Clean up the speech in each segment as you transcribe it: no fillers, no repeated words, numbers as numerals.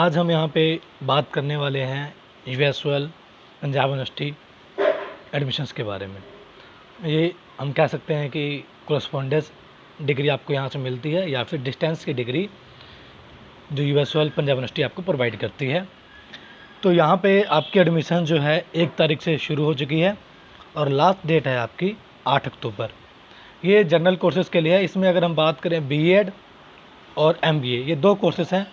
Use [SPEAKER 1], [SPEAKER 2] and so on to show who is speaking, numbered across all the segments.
[SPEAKER 1] आज हम यहाँ पे बात करने वाले हैं यूएसएल पंजाब यूनिवर्सिटी एडमिशन्स के बारे में। ये हम कह सकते हैं कि कोरस्पॉन्डेंस डिग्री आपको यहाँ से मिलती है या फिर डिस्टेंस की डिग्री जो यूएसएल पंजाब यूनिवर्सिटी आपको प्रोवाइड करती है। तो यहाँ पे आपकी एडमिशन जो है 1 तारीख से शुरू हो चुकी है और लास्ट डेट है आपकी 8 अक्टूबर। ये जनरल कोर्सेज़ के लिए है। इसमें अगर हम बात करें बीएड और एमबीए, ये 2 कोर्सेज़ हैं,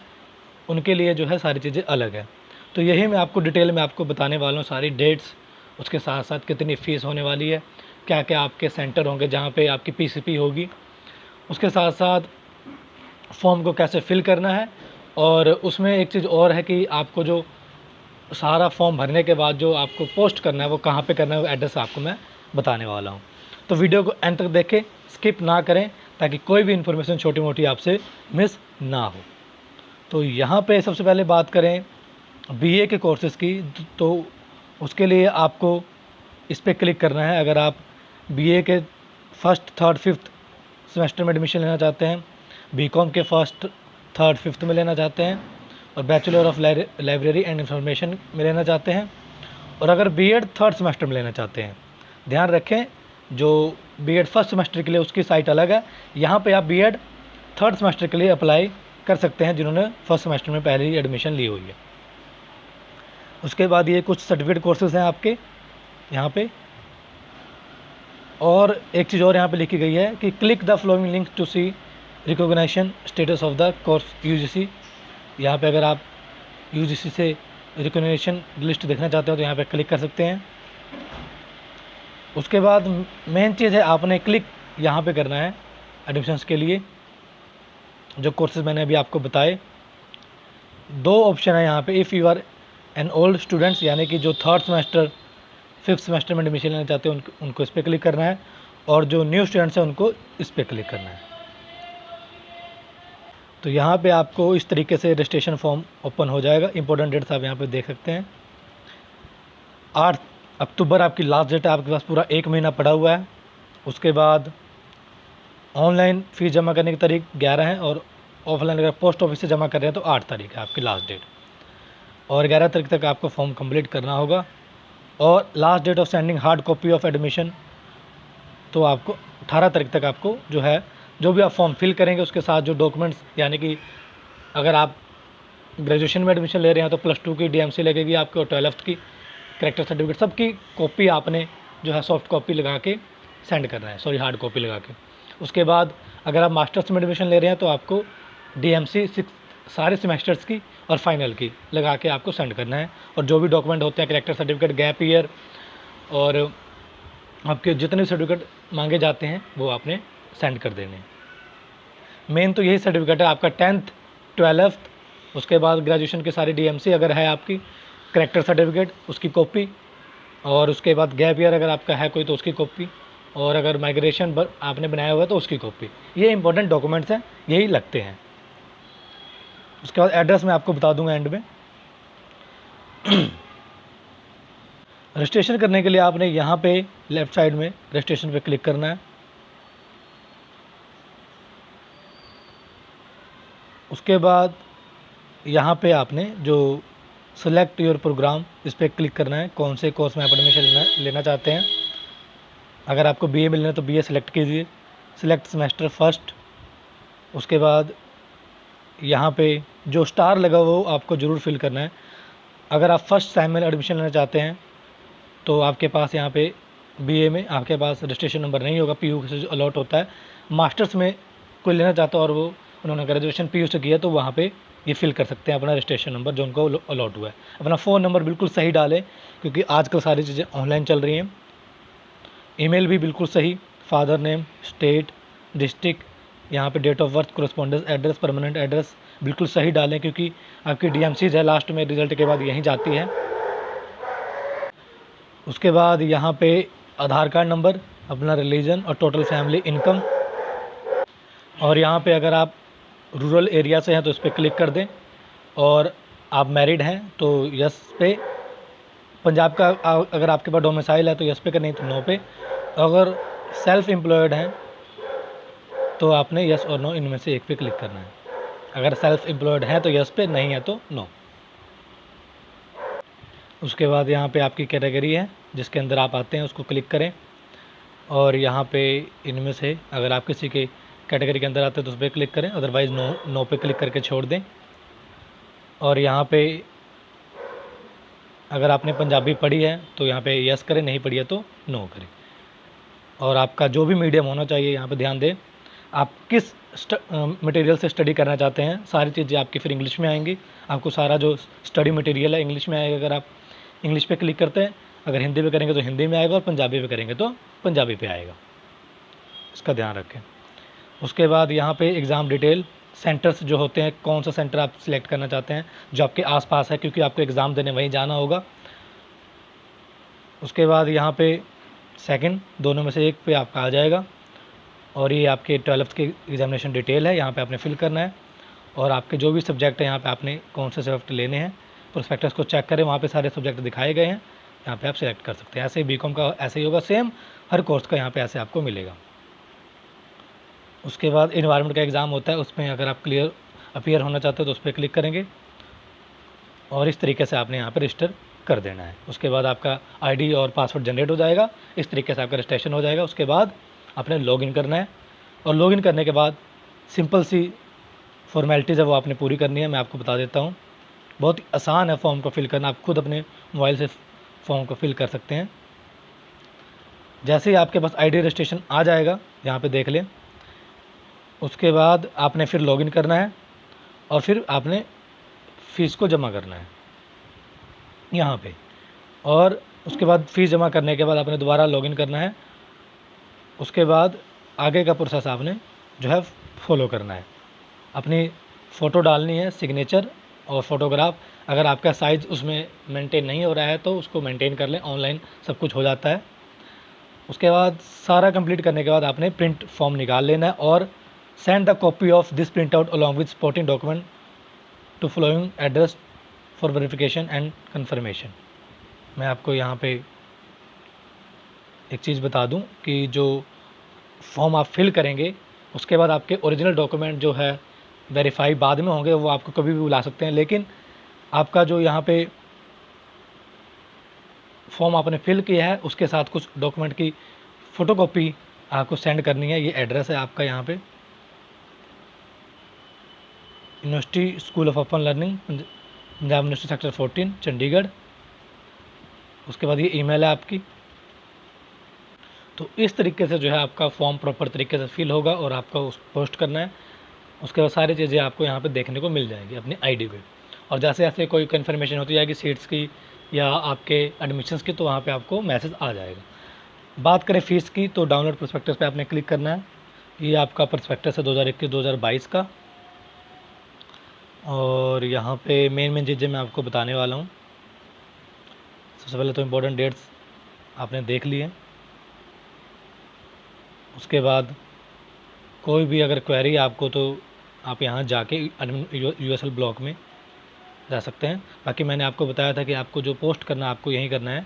[SPEAKER 1] उनके लिए जो है सारी चीज़ें अलग हैं। तो यही मैं आपको डिटेल में आपको बताने वाला हूँ, सारी डेट्स, उसके साथ साथ कितनी फ़ीस होने वाली है, क्या क्या आपके सेंटर होंगे जहाँ पे आपकी पीसीपी होगी, उसके साथ साथ फॉर्म को कैसे फिल करना है। और उसमें एक चीज़ और है कि आपको जो सारा फॉर्म भरने के बाद जो आपको पोस्ट करना है वो कहाँ पे करना है, वो एड्रेस आपको मैं बताने वाला हूँ। तो वीडियो को एंड तक देखें, स्किप ना करें, ताकि कोई भी इन्फॉर्मेशन छोटी मोटी आपसे मिस ना हो। तो यहाँ पे सबसे पहले बात करें बीए के कोर्सेज़ की, तो उसके लिए आपको इस पर क्लिक करना है। अगर आप बीए के फर्स्ट, थर्ड, फिफ्थ सेमेस्टर में एडमिशन लेना चाहते हैं, बीकॉम के फर्स्ट, थर्ड, फिफ्थ में लेना चाहते हैं, और bachelor of library and information में लेना चाहते हैं, और अगर बीएड थर्ड सेमेस्टर में लेना चाहते हैं, ध्यान रखें जो बीएड फर्स्ट सेमेस्टर के लिए उसकी साइट अलग है। यहाँ पे आप बीएड थर्ड सेमेस्टर के लिए अप्लाई कर सकते हैं जिन्होंने फर्स्ट सेमेस्टर में पहले ही एडमिशन ली हुई है। उसके बाद ये कुछ सर्टिफिकेट कोर्सेज हैं आपके यहाँ पे। और एक चीज़ और यहाँ पे लिखी गई है कि click the following link to see recognition status of the course UGC. यहाँ पे अगर आप यूजीसी से रिकॉग्निशन लिस्ट देखना चाहते हो तो यहाँ पे क्लिक कर सकते हैं। उसके बाद मेन चीज़ है, आपने क्लिक यहाँ पे करना है एडमिशन्स के लिए। जो कोर्सेज मैंने अभी आपको बताए, 2 ऑप्शन है यहाँ पे। If you are an old students, यानी कि जो थर्ड सेमेस्टर, फिफ्थ सेमेस्टर में एडमिशन लेना चाहते हैं उनको इस पर क्लिक करना है, और जो न्यू स्टूडेंट्स हैं उनको इस पर क्लिक करना है। तो यहाँ पे आपको इस तरीके से रजिस्ट्रेशन फॉर्म ओपन हो जाएगा। इंपॉर्टेंट डेट्स आप यहाँ पे देख सकते हैं। 8 अक्टूबर आपकी लास्ट डेट है, आपके पास पूरा 1 महीना पड़ा हुआ है। उसके बाद ऑनलाइन फ़ीस जमा करने की तारीख 11 है, और ऑफलाइन अगर पोस्ट ऑफिस से जमा कर रहे हैं तो 8 तारीख है आपकी लास्ट डेट, और 11 तारीख तक आपको फॉर्म कंप्लीट करना होगा। और last date of sending hard copy of admission, तो आपको 18 तारीख तक आपको जो है, जो भी आप फॉर्म फिल करेंगे उसके साथ जो डॉक्यूमेंट्स, यानी कि अगर आप ग्रेजुएशन में एडमिशन ले रहे हैं तो +2 की डीएमसी लगेगी आपको, और 12th की कैरेक्टर सर्टिफिकेट, सबकी कॉपी आपने जो है सॉफ्ट कॉपी लगा के सेंड करना है, सॉरी हार्ड कॉपी लगा के। उसके बाद अगर आप मास्टर्स में एडमिशन ले रहे हैं तो आपको डीएमसी 6 सारे सेमेस्टर्स की और फाइनल की लगा के आपको सेंड करना है। और जो भी डॉक्यूमेंट होते हैं, कैरेक्टर सर्टिफिकेट, गैप ईयर, और आपके जितने भी सर्टिफिकेट मांगे जाते हैं वो आपने सेंड कर देने हैं। मेन तो यही सर्टिफिकेट है आपका 10th, 12th, उसके बाद ग्रेजुएशन की सारी डीएमसी अगर है आपकी, कैरेक्टर सर्टिफिकेट उसकी कॉपी, और उसके बाद गैप ईयर अगर आपका है कोई तो उसकी कॉपी, और अगर माइग्रेशन आपने बनाया हुआ है तो उसकी कॉपी। ये इंपॉर्टेंट डॉक्यूमेंट्स हैं, यही लगते हैं। उसके बाद एड्रेस मैं आपको बता दूंगा एंड में। रजिस्ट्रेशन करने के लिए आपने यहाँ पे लेफ़्ट साइड में रजिस्ट्रेशन पे क्लिक करना है। उसके बाद यहाँ पे आपने जो सिलेक्ट योर प्रोग्राम, इस पर क्लिक करना है, कौन से कोर्स में आप एडमिशन लेना चाहते हैं। अगर आपको बीए मिलना है तो बीए सेलेक्ट कीजिए, सिलेक्ट सेमेस्टर फर्स्ट। उसके बाद यहाँ पे जो स्टार लगा वो आपको ज़रूर फिल करना है। अगर आप फर्स्ट टाइम में एडमिशन लेना चाहते हैं तो आपके पास यहाँ पे बीए में आपके पास रजिस्ट्रेशन नंबर नहीं होगा, पीयू से जो अलॉट होता है। मास्टर्स में कोई लेना चाहता है और वो उन्होंने ग्रेजुएशन पीयू से किया तो वहाँ पे ये फिल कर सकते हैं अपना रजिस्ट्रेशन नंबर जो उनको अलॉट हुआ है। अपना फ़ोन नंबर बिल्कुल सही डालें, क्योंकि आजकल सारी चीज़ें ऑनलाइन चल रही हैं। ईमेल भी बिल्कुल सही, फादर नेम, स्टेट, डिस्ट्रिक्ट, यहाँ पे date of birth, correspondence address, permanent address बिल्कुल सही डालें, क्योंकि आपकी डीएमसीज है लास्ट में रिज़ल्ट के बाद यहीं जाती है। उसके बाद यहाँ पे आधार कार्ड नंबर, अपना रिलीजन और टोटल फैमिली इनकम। और यहाँ पे अगर आप रूरल एरिया से हैं तो इस पर क्लिक कर दें, और आप मैरिड हैं तो यस पे, पंजाब का अगर आपके पास डोमिसाइल है तो यस पे करनी, तो नो पे। अगर सेल्फ एम्प्लॉयड हैं तो आपने यस और नो इनमें से एक पे क्लिक करना है। अगर सेल्फ एम्प्लॉयड है तो यस पे, नहीं है तो नो। उसके बाद यहाँ पे आपकी कैटेगरी है जिसके अंदर आप आते हैं, उसको क्लिक करें और यहाँ पे इनमें से अगर आप किसी के कैटेगरी के अंदर आते हैं तो उस पर क्लिक करें, अदरवाइज़ नो पे क्लिक करके छोड़ दें। और यहाँ पे अगर आपने पंजाबी पढ़ी है तो यहाँ पे यस करें, नहीं पढ़ी है तो नो करें। और आपका जो भी मीडियम होना चाहिए यहाँ पे ध्यान दें, आप किस मटेरियल से स्टडी करना चाहते हैं, सारी चीज़ें आपकी फिर इंग्लिश में आएंगी। आपको सारा जो स्टडी मटेरियल है इंग्लिश में आएगा अगर आप इंग्लिश पे क्लिक करते हैं, अगर हिंदी पे करेंगे तो हिंदी में आएगा और पंजाबी पे करेंगे तो पंजाबी पे आएगा, इसका ध्यान रखें। उसके बाद यहाँ पे एग्ज़ाम डिटेल, सेंटर्स जो होते हैं, कौन सा सेंटर आप सिलेक्ट करना चाहते हैं जो आपके आसपास है, क्योंकि आपको एग्ज़ाम देने वहीं जाना होगा। उसके बाद यहाँ पे सेकंड, दोनों में से एक पे आपका आ जाएगा और ये आपके 12th की एग्जामिनेशन डिटेल है, यहाँ पे आपने फिल करना है। और आपके जो भी सब्जेक्ट है यहाँ पे आपने कौन से सब्जेक्ट लेने हैं, प्रोस्पेक्टस को चेक करें, वहाँ पे सारे सब्जेक्ट दिखाए गए हैं, यहाँ पे आप सिलेक्ट कर सकते हैं। ऐसे ही बीकॉम का ऐसे ही होगा, सेम हर कोर्स का यहाँ पे ऐसे आपको मिलेगा। उसके बाद इन्वायरमेंट का एग्ज़ाम होता है, उसमें अगर आप अपीयर होना चाहते हो तो उस पर क्लिक करेंगे और इस तरीके से आपने यहाँ पर रजिस्टर कर देना है। उसके बाद आपका आईडी और पासवर्ड जनरेट हो जाएगा, इस तरीके से आपका रजिस्ट्रेशन हो जाएगा। उसके बाद आपने लॉगिन करना है और लॉगिन करने के बाद सिंपल सी फॉर्मेलिटीज़ है वो आपने पूरी करनी है। मैं आपको बता देता हूँ, बहुत ही आसान है फॉर्म को फिल करना, आप खुद अपने मोबाइल से फॉर्म को फिल कर सकते हैं। जैसे ही आपके पास आईडी रजिस्ट्रेशन आ जाएगा, यहाँ पे देख लें, उसके बाद आपने फिर लॉगिन करना है और फिर आपने फ़ीस को जमा करना है यहाँ पे। और उसके बाद फ़ीस जमा करने के बाद आपने दोबारा लॉगिन करना है। उसके बाद आगे का प्रोसेस आपने जो है फॉलो करना है, अपनी फ़ोटो डालनी है, सिग्नेचर और फोटोग्राफ। अगर आपका साइज़ उसमें मेंटेन नहीं हो रहा है तो उसको मेंटेन कर लें, ऑनलाइन सब कुछ हो जाता है। उसके बाद सारा कंप्लीट करने के बाद आपने प्रिंट फॉर्म निकाल लेना है और send the copy of this print out along with supporting document to following address for verification and confirmation. मैं आपको यहाँ पे एक चीज़ बता दूं कि जो फॉर्म आप फिल करेंगे उसके बाद आपके ओरिजिनल डॉक्यूमेंट जो है वेरीफाई बाद में होंगे, वो आपको कभी भी बुला सकते हैं। लेकिन आपका जो यहाँ पे फॉर्म आपने फिल किया है उसके साथ कुछ डॉक्यूमेंट की फ़ोटोकॉपी आपको सेंड करनी है। ये एड्रेस है आपका यहाँ पे, university school of open learning, Punjab university sector 14 Chandigarh. उसके बाद ये ईमेल है आपकी। तो इस तरीके से जो है आपका फॉर्म प्रॉपर तरीके से फिल होगा और आपका उस पोस्ट करना है। उसके बाद सारी चीज़ें आपको यहाँ पे देखने को मिल जाएंगी अपनी आईडी पे। और जैसे जैसे कोई कन्फर्मेशन होती जाएगी सीट्स की या आपके एडमिशन्स की, तो वहाँ पे आपको मैसेज आ जाएगा। बात करें फ़ीस की तो डाउनलोड प्रोस्पेक्टस पे आपने क्लिक करना है। ये आपका प्रोस्पेक्टस है 2021-2022 का। और यहाँ पे मेन चीज़ें मैं आपको बताने वाला हूँ। सबसे पहले तो इम्पोर्टेंट डेट्स आपने देख लिए। उसके बाद कोई भी अगर क्वेरी आपको तो आप यहाँ जाके यूएसएल ब्लॉक में जा सकते हैं। बाकी मैंने आपको बताया था कि आपको जो पोस्ट करना है आपको यहीं करना है,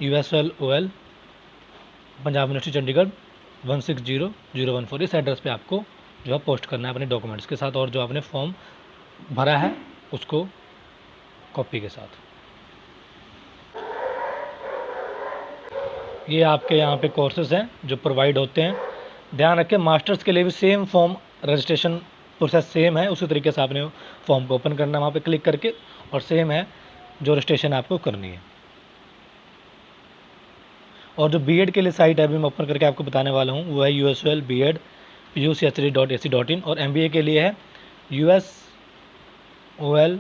[SPEAKER 1] USLOL पंजाब यूनिवर्सिटी चंडीगढ़ 160014। इस एड्रेस पे आपको जो है पोस्ट करना है अपने डॉक्यूमेंट्स के साथ और जो आपने फॉर्म भरा है उसको कॉपी के साथ। ये आपके यहाँ पे कोर्सेज़ हैं जो प्रोवाइड होते हैं। ध्यान रखें, मास्टर्स के लिए भी same form registration process same है, उसी तरीके से आपने फॉर्म को ओपन करना है वहाँ पे क्लिक करके, और सेम है जो रजिस्ट्रेशन आपको करनी है। और जो बीएड के लिए साइट है अभी मैं ओपन करके आपको बताने वाला हूँ, वो है USOL BEd PUCHD.ac.in। और MBA के लिए है USOL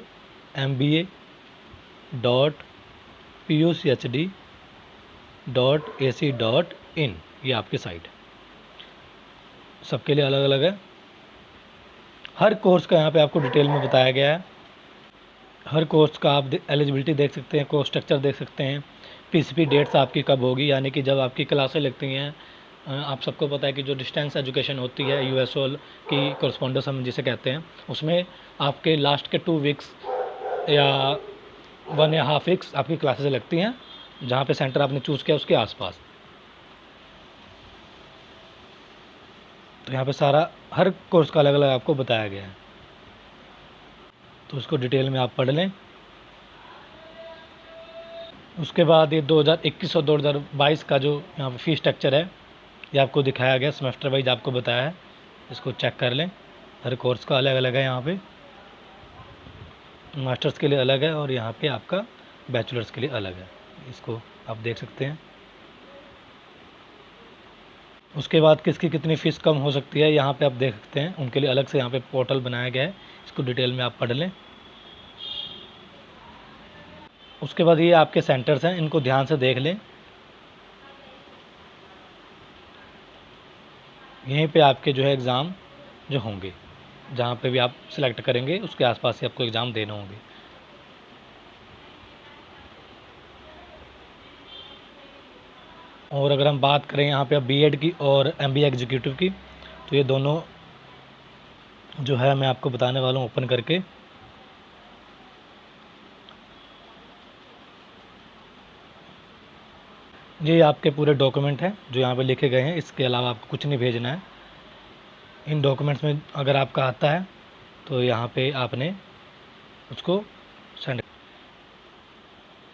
[SPEAKER 1] MBA.PUCHD.ac.in। ये आपकी साइट है, सबके लिए अलग अलग है। हर कोर्स का यहाँ पे आपको डिटेल में बताया गया है। हर कोर्स का आप एलिजिबिलिटी देख सकते हैं, कोर्स स्ट्रक्चर देख सकते हैं, PCP डेट्स आपकी कब होगी, यानी कि जब आपकी क्लासें लगती हैं। आप सबको पता है कि जो डिस्टेंस एजुकेशन होती है USOL की कॉरस्पॉन्डेंस हम जिसे कहते हैं, उसमें आपके लास्ट के 2 वीक्स या 1.5 वीक्स आपकी क्लासेस लगती हैं, जहाँ पे सेंटर आपने चूज़ किया उसके आसपास। तो यहाँ पे सारा हर कोर्स का अलग अलग आपको बताया गया है, तो उसको डिटेल में आप पढ़ लें। उसके बाद ये 2021 और 2022 का जो यहाँ पे फ़ीस स्ट्रक्चर है ये आपको दिखाया गया, सेमेस्टर वाइज आपको बताया है, इसको चेक कर लें। हर कोर्स का अलग अलग है, यहाँ पे मास्टर्स के लिए अलग है और यहाँ पे आपका बैचलर्स के लिए अलग है, इसको आप देख सकते हैं। उसके बाद किसकी कितनी फ़ीस कम हो सकती है यहाँ पे आप देख सकते हैं, उनके लिए अलग से यहाँ पे पोर्टल बनाया गया है, इसको डिटेल में आप पढ़ लें। उसके बाद ये आपके सेंटर्स हैं, इनको ध्यान से देख लें। यहीं पे आपके जो है एग्ज़ाम जो होंगे, जहाँ पे भी आप सिलेक्ट करेंगे उसके आसपास ही आपको एग्ज़ाम देने होंगे। और अगर हम बात करें यहाँ पे बीएड की और एमबीए एग्जीक्यूटिव की, तो ये दोनों जो है मैं आपको बताने वाला हूँ ओपन करके। ये आपके पूरे डॉक्यूमेंट हैं जो यहाँ पे लिखे गए हैं, इसके अलावा आपको कुछ नहीं भेजना है। इन डॉक्यूमेंट्स में अगर आपका आता है तो यहाँ पे आपने उसको सेंड,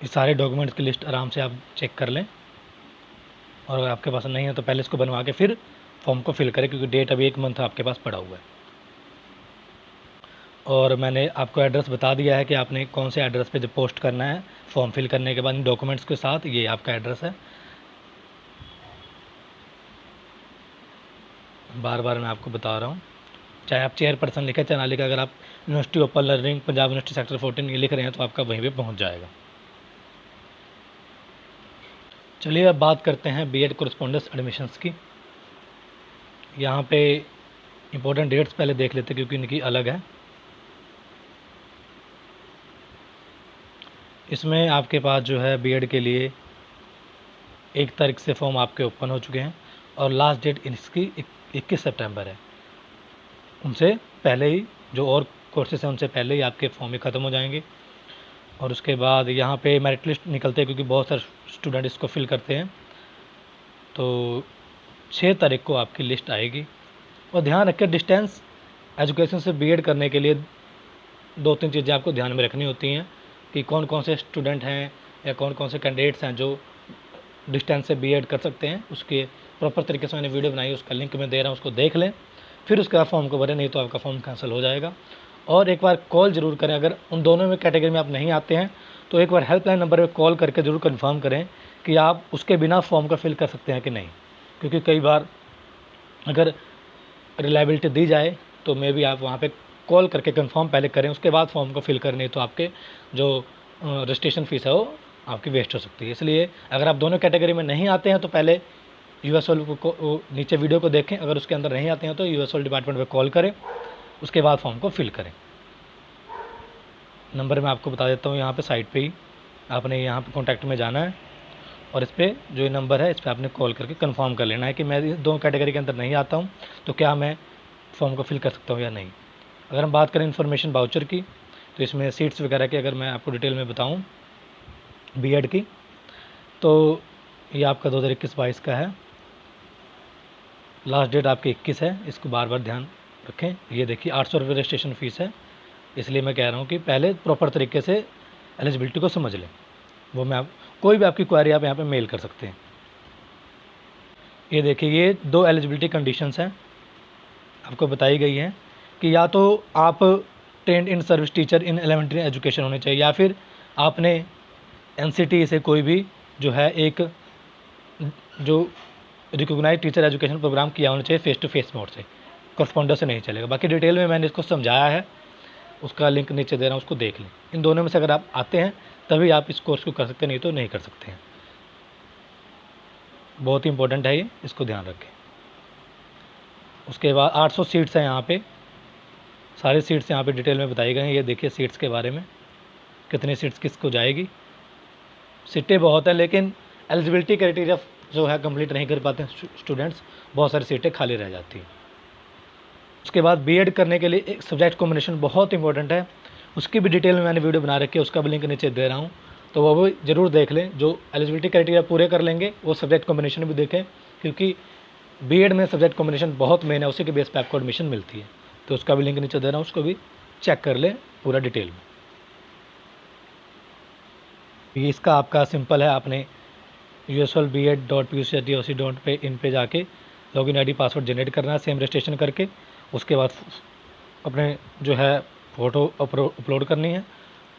[SPEAKER 1] ये सारे डॉक्यूमेंट्स की लिस्ट आराम से आप चेक कर लें। और अगर आपके पास नहीं है तो पहले इसको बनवा के फिर फॉर्म को फिल करें, क्योंकि डेट अभी 1 मंथ आपके पास पड़ा हुआ है। और मैंने आपको एड्रेस बता दिया है कि आपने कौन से एड्रेस पे जब पोस्ट करना है फॉर्म फिल करने के बाद इन डॉक्यूमेंट्स के साथ। ये आपका एड्रेस है, बार बार मैं आपको बता रहा हूँ, चाहे आप चेयरपर्सन लिखें चाहे ना लिखें, अगर आप university open learning Punjab university sector 14 ये लिख रहे हैं तो आपका वहीं पे पहुँच जाएगा। चलिए अब बात करते हैं बीएड कोरस्पोंडेंस एडमिशन्स की। यहाँ पे इम्पोर्टेंट डेट्स पहले देख लेते हैं क्योंकि इनकी अलग है। इसमें आपके पास जो है बीएड के लिए 1 तारीख से फॉर्म आपके ओपन हो चुके हैं और लास्ट डेट इसकी 21 सितंबर है। उनसे पहले ही जो और कोर्सेज हैं उनसे पहले ही आपके फॉर्म ही ख़त्म हो जाएंगे। और उसके बाद यहाँ पे मेरिट लिस्ट निकलते हैं, क्योंकि बहुत सारे स्टूडेंट इसको फिल करते हैं, तो 6 तारीख को आपकी लिस्ट आएगी। और ध्यान रखें, डिस्टेंस एजुकेशन से बीएड करने के लिए 2-3 चीज़ें आपको ध्यान में रखनी होती हैं कि कौन कौन से स्टूडेंट हैं या कौन कौन से कैंडिडेट्स हैं जो डिस्टेंस से बीएड कर सकते हैं। उसके प्रॉपर तरीके से मैंने वीडियो बनाई, उसका लिंक मैं दे रहा हूँ, उसको देख लें, फिर उसके बाद फॉर्म को भरें, नहीं तो आपका फॉर्म कैंसिल हो जाएगा। और एक बार कॉल ज़रूर करें, अगर उन दोनों में कैटेगरी में आप नहीं आते हैं तो एक बार हेल्पलाइन नंबर पर कॉल करके ज़रूर कन्फर्म करें कि आप उसके बिना फॉर्म का फिल कर सकते हैं कि नहीं। क्योंकि कई बार अगर रिलायबिलिटी दी जाए तो मे भी आप वहाँ पे कॉल करके कंफर्म पहले करें, उसके बाद फॉर्म को फिल करें, तो आपके जो रजिस्ट्रेशन फ़ीस है वो आपकी वेस्ट हो सकती है। इसलिए अगर आप दोनों कैटेगरी में नहीं आते हैं तो पहले यूएसओल को नीचे वीडियो को देखें, अगर उसके अंदर नहीं आते हैं तो यूएसओल डिपार्टमेंट में कॉल करें, उसके बाद फॉर्म को फिल करें। नंबर मैं आपको बता देता हूँ, यहाँ पर साइट पर ही आपने यहाँ पर कॉन्टैक्ट में जाना है और इस पर जो ये नंबर है इस पर आपने कॉल करके कंफर्म कर लेना है कि मैं दो कैटेगरी के अंदर नहीं आता हूँ तो क्या मैं फॉर्म को फिल कर सकता हूँ या नहीं। अगर हम बात करें इन्फॉर्मेशन वाउचर की, तो इसमें सीट्स वगैरह की अगर मैं आपको डिटेल में बताऊँ बीएड की, तो ये आपका 2021-22 का है, लास्ट डेट आपकी 21 है, इसको बार बार ध्यान रखें। ये देखिए 800 रुपये रजिस्ट्रेशन फ़ीस है, इसलिए मैं कह रहा हूँ कि पहले प्रॉपर तरीके से एलिजिबिलिटी को समझ लें। वो मैं आप कोई भी आपकी क्वेरी आप यहाँ पे मेल कर सकते हैं। ये देखिए ये 2 एलिजिबिलिटी कंडीशंस हैं आपको बताई गई हैं कि या तो आप trained in service teacher in elementary education होने चाहिए, या फिर आपने एनसीटी से कोई भी जो है एक जो रिकॉग्नाइज्ड टीचर एजुकेशन प्रोग्राम किया होना चाहिए फेस टू फेस मोड से, करस्पॉन्डर से नहीं चलेगा। बाकी डिटेल में मैंने इसको समझाया है, उसका लिंक नीचे दे रहा हूँ, उसको देख लें। इन दोनों में से अगर आप आते हैं तभी आप इस कोर्स को कर सकते हैं, नहीं तो नहीं कर सकते हैं। बहुत ही इंपॉर्टेंट है ये, इसको ध्यान रखें। उसके बाद 800 सीट्स हैं यहाँ पे, सारी सीट्स यहाँ पे डिटेल में बताई गई हैं। ये देखिए सीट्स के बारे में, कितनी सीट्स किसको जाएगी। सीटें बहुत हैं लेकिन एलिजिबिलिटी क्राइटेरिया जो है कंप्लीट नहीं कर पाते हैं स्टूडेंट्स, बहुत सारी सीटें खाली रह जाती हैं। उसके बाद बीएड करने के लिए एक सब्जेक्ट कॉम्बिनेशन बहुत इंपॉर्टेंट है, उसकी भी डिटेल में मैंने वीडियो बना रखी है, उसका भी लिंक नीचे दे रहा हूँ, तो वो भी ज़रूर देख लें। जो एलिजिबिलिटी क्राइटेरिया पूरे कर लेंगे वो सब्जेक्ट कॉम्बिनेशन भी देखें, क्योंकि बीएड में सब्जेक्ट कॉम्बिनेशन बहुत मेन है, उसी के बेस पर आपको एडमिशन मिलती है। तो उसका भी लिंक नीचे दे रहा हूँ, उसको भी चेक कर लें पूरा डिटेल में। ये इसका आपका सिंपल है, आपने usul.bed.pucdt.ac.in पे जाके लॉगिन आईडी पासवर्ड जनरेट करना है सेम रजिस्ट्रेशन करके। उसके बाद अपने जो है फ़ोटो अपलोड करनी है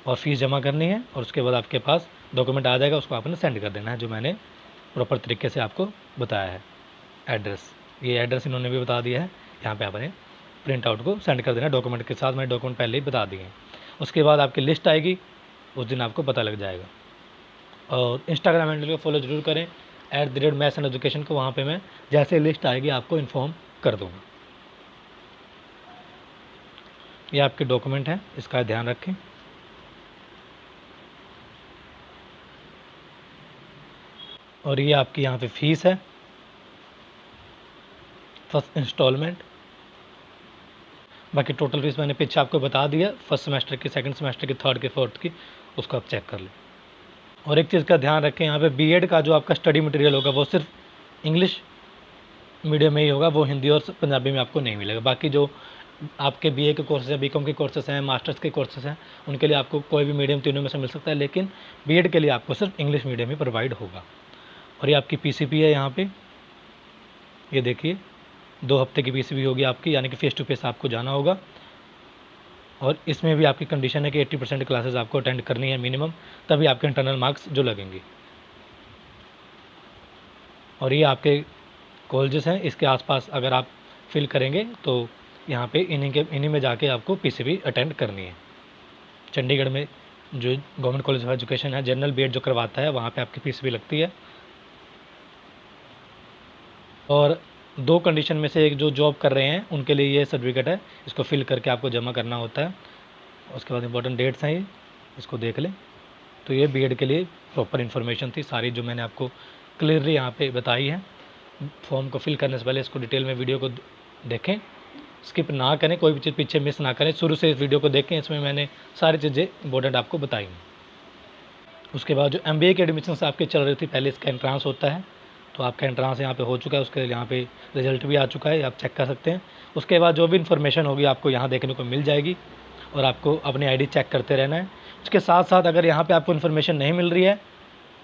[SPEAKER 1] और फीस जमा करनी है, और उसके बाद आपके पास डॉक्यूमेंट आ जाएगा, उसको आपने सेंड कर देना है, जो मैंने प्रॉपर तरीके से आपको बताया है। एड्रेस, ये एड्रेस इन्होंने भी बता दिया है, यहाँ पे आपने प्रिंट आउट को सेंड कर देना है डॉक्यूमेंट के साथ। मैंने डॉक्यूमेंट पहले ही बता दिए हैं। उसके बाद आपकी लिस्ट आएगी, उस दिन आपको पता लग जाएगा। और इंस्टाग्राम हैंडल को फॉलो ज़रूर करें @maths and education को, वहाँ पे मैं जैसे लिस्ट आएगी आपको इन्फॉर्म कर दूँगा। ये आपके डॉक्यूमेंट हैं, इसका ध्यान रखें। और ये आपकी यहाँ पे फीस है, फर्स्ट इंस्टॉलमेंट। बाकी टोटल फीस मैंने पीछे आपको बता दिया, फर्स्ट सेमेस्टर की, सेकंड सेमेस्टर की, थर्ड की, फोर्थ की, उसको आप चेक कर लें। और एक चीज़ का ध्यान रखें, यहाँ पे बीएड का जो आपका स्टडी मटेरियल होगा वो सिर्फ इंग्लिश मीडियम में ही होगा, वो हिंदी और पंजाबी में आपको नहीं मिलेगा। बाकी जो आपके बीए के कोर्सेज हैं, बीकॉम के कोर्सेज हैं, मास्टर्स के कोर्सेज हैं, उनके लिए आपको कोई भी मीडियम तीनों में से मिल सकता है, लेकिन बीएड के लिए आपको सिर्फ इंग्लिश मीडियम ही प्रोवाइड होगा। और ये आपकी पीसीपी है, यहाँ पे ये देखिए 2 हफ्ते की पीसीपी होगी आपकी, यानी कि फेस टू फेस आपको जाना होगा। और इसमें भी आपकी कंडीशन है कि 80% क्लासेस आपको अटेंड करनी है मिनिमम, तभी आपके इंटरनल मार्क्स जो लगेंगे। और ये आपके कॉलेजेस हैं, इसके आसपास अगर आप फिल करेंगे तो यहाँ पे इन्हीं में जाके आपको पीसीपी अटेंड करनी है। चंडीगढ़ में जो गवर्नमेंट कॉलेज ऑफ एजुकेशन है, जनरल बीएड जो करवाता है, वहाँ पे आपकी पीसीपी लगती है। और 2 कंडीशन में से एक जो जॉब कर रहे हैं उनके लिए ये सर्टिफिकेट है, इसको फिल करके आपको जमा करना होता है। उसके बाद इंपॉर्टेंट डेट्स हैं ये, इसको देख लें। तो ये बीएड के लिए प्रॉपर इन्फॉर्मेशन थी सारी, जो मैंने आपको क्लियरली यहाँ पे बताई है। फॉर्म को फिल करने से पहले इसको डिटेल में वीडियो को देखें, स्किप ना करें, कोई भी चीज़ पीछे मिस ना करें, शुरू से इस वीडियो को देखें, इसमें मैंने सारी चीज़ें इंपॉर्टेंट आपको बताई हैं। उसके बाद जो एमबीए की एडमिशन आपके चल रही थी, पहले इसका एंट्रांस होता है, तो आपका एंट्रांस यहाँ पे हो चुका है, उसके यहाँ पे रिजल्ट भी आ चुका है, आप चेक कर सकते हैं। उसके बाद जो भी इन्फॉर्मेशन होगी आपको यहाँ देखने को मिल जाएगी, और आपको अपनी आईडी चेक करते रहना है। उसके साथ साथ अगर यहाँ पे आपको इन्फॉर्मेशन नहीं मिल रही है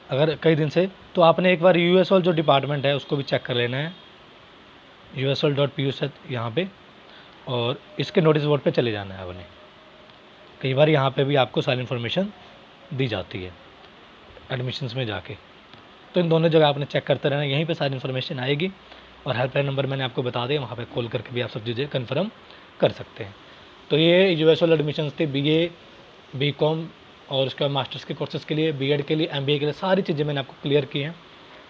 [SPEAKER 1] अगर कई दिन से, तो आपने एक बार USOL जो डिपार्टमेंट है उसको भी चेक कर लेना है, usol.puc यहाँ पे, और इसके नोटिस बोर्ड पे चले जाना है आपने। कई बार यहाँ पे भी आपको सारी इन्फॉर्मेशन दी जाती है एडमिशन्स में जाके, तो इन दोनों जगह आपने चेक करते रहना, यहीं पे सारी इन्फॉर्मेशन आएगी। और हेल्पलाइन नंबर मैंने आपको बता दिया, वहाँ पे कॉल करके भी आप सब चीज़ें कन्फर्म कर सकते हैं। तो ये USOL एडमिशन्स थे BA, BCom और उसके बाद मास्टर्स के कोर्सेज़ के लिए, बीएड के लिए, MBA के लिए, सारी चीज़ें मैंने आपको क्लियर की हैं।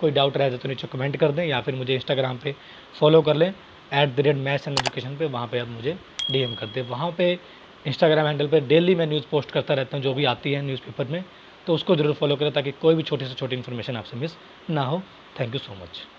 [SPEAKER 1] कोई डाउट रहे तो नीचे कमेंट कर दें, या फिर मुझे इंस्टाग्राम पे फॉलो कर लें @maths and education पे, वहाँ पे आप मुझे DM कर दें। वहाँ पे इंस्टाग्राम हैंडल पे डेली मैं न्यूज़ पोस्ट करता रहता हूँ, जो भी आती है न्यूज़पेपर में, तो उसको ज़रूर फॉलो करें ताकि कोई भी छोटी से छोटी इन्फॉर्मेशन आपसे मिस ना हो। Thank you so much.